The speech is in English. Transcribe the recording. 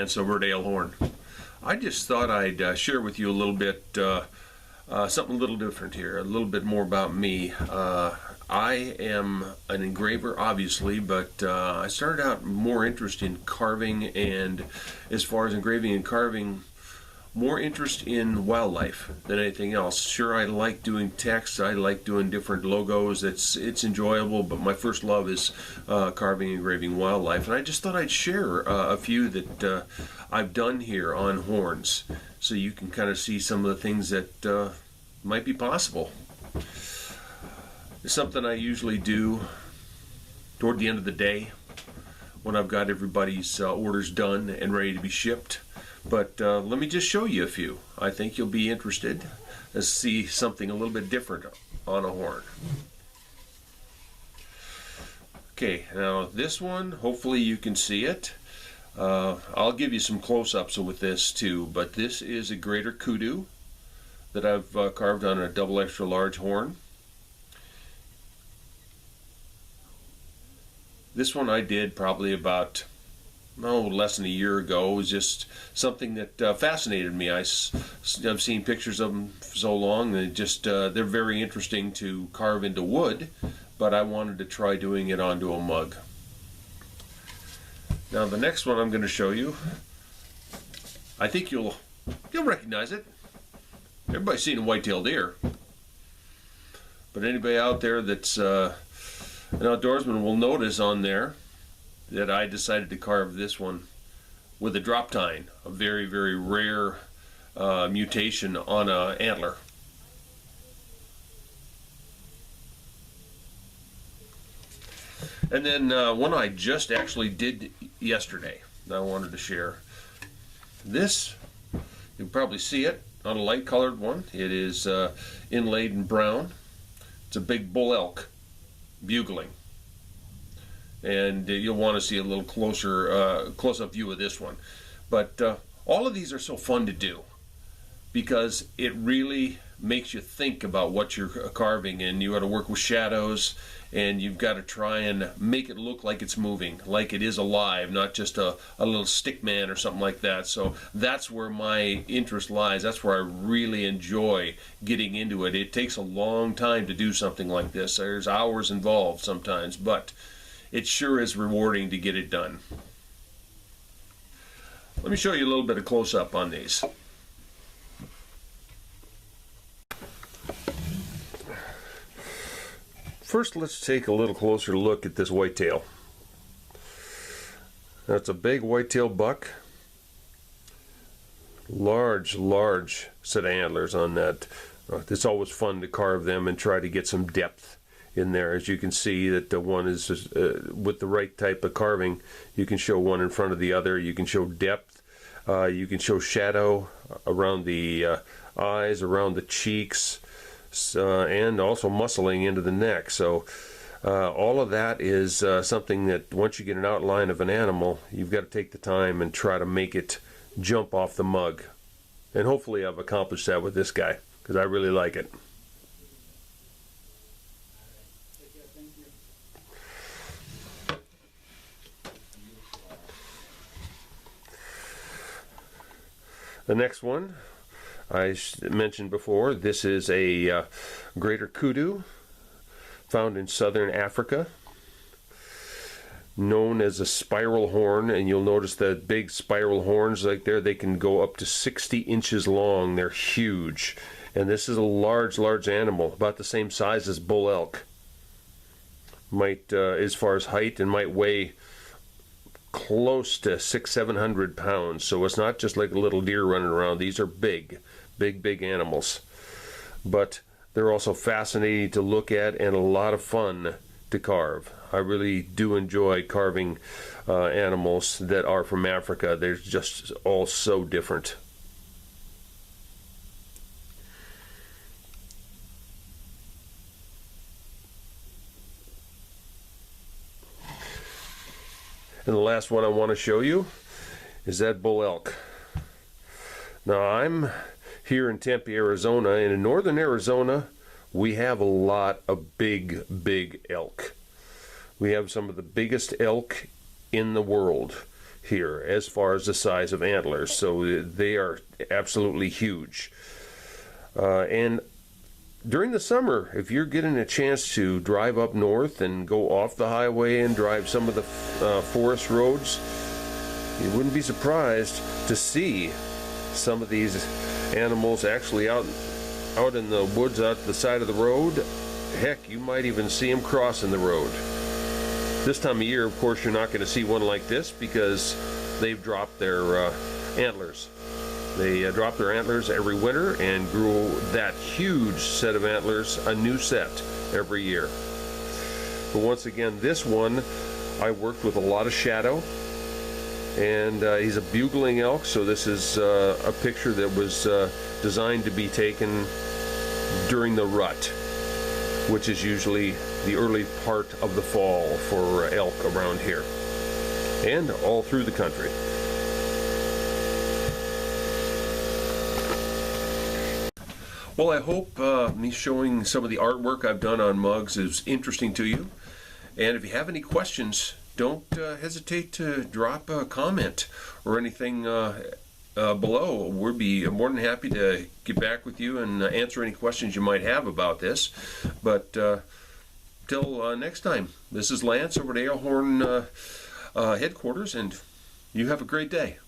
Lance over at Alehorn. I just thought I'd share with you a little bit, something a little different here, a little bit more about me. I am an engraver, obviously, but I started out more interest in carving, and as far as engraving and carving, more interest in wildlife than anything else. Sure, I like doing text, I like doing different logos, it's enjoyable, but my first love is carving and engraving wildlife, and I just thought I'd share a few that I've done here on horns, so you can kind of see some of the things that might be possible. It's something I usually do toward the end of the day when I've got everybody's orders done and ready to be shipped. But let me just show you a few. I think you'll be interested to see something a little bit different on a horn. Okay, now this one, hopefully you can see it. I'll give you some close-ups with this too, but this is a greater kudu that I've carved on a double extra large horn. This one I did probably about less than a year ago. It was just something that fascinated me. I've seen pictures of them for so long, and they're very interesting to carve into wood, but I wanted to try doing it onto a mug. Now the next one I'm going to show you, I think you'll recognize it. Everybody's seen a white-tailed deer, but anybody out there that's an outdoorsman will notice on there that I decided to carve this one with a drop tine, a very, very rare mutation on an antler. And then one I just actually did yesterday that I wanted to share. This, you can probably see it on a light colored one. It is inlaid in brown. It's a big bull elk bugling, and you'll want to see a little close-up view of this one. But all of these are so fun to do because it really makes you think about what you're carving, and you got to work with shadows, and you've got to try and make it look like it's moving, like it is alive, not just a little stick man or something like that. So that's where my interest lies. That's where I really enjoy getting into it. It takes a long time to do something like this. There's hours involved sometimes, but it sure is rewarding to get it done. Let me show you a little bit of close-up on these. First, let's take a little closer look at this whitetail. That's a big whitetail buck. Large set of antlers on that. It's always fun to carve them and try to get some depth in there. As you can see that the one is with the right type of carving, you can show one in front of the other. You can show depth. You can show shadow around the eyes, around the cheeks, and also muscling into the neck. So all of that is something that once you get an outline of an animal, you've got to take the time and try to make it jump off the mug. And hopefully I've accomplished that with this guy, because I really like it. The next one I mentioned before, this is a greater kudu found in southern Africa, known as a spiral horn, and you'll notice the big spiral horns like there, they can go up to 60 inches long. They're huge, and this is a large animal, about the same size as bull elk. Might as far as height, and might weigh close to 600-700 pounds. So it's not just like a little deer running around. These are big animals, but they're also fascinating to look at and a lot of fun to carve. I really do enjoy carving animals that are from Africa. They're just all so different. And the last one I want to show you is that bull elk. Now I'm here in Tempe, Arizona, and in northern Arizona we have a lot of big elk. We have some of the biggest elk in the world here as far as the size of antlers, so they are absolutely huge. And during the summer, if you're getting a chance to drive up north and go off the highway and drive some of the forest roads, you wouldn't be surprised to see some of these animals actually out in the woods, out the side of the road. Heck, you might even see them crossing the road. This time of year, of course, you're not going to see one like this because they've dropped their antlers. They drop their antlers every winter and grow that huge set of antlers, a new set every year. But once again, this one, I worked with a lot of shadow, and he's a bugling elk, so this is a picture that was designed to be taken during the rut, which is usually the early part of the fall for elk around here and all through the country. Well, I hope me showing some of the artwork I've done on mugs is interesting to you. And if you have any questions, don't hesitate to drop a comment or anything below. We'll be more than happy to get back with you and answer any questions you might have about this. But till next time, this is Lance over at Alehorn headquarters, and you have a great day.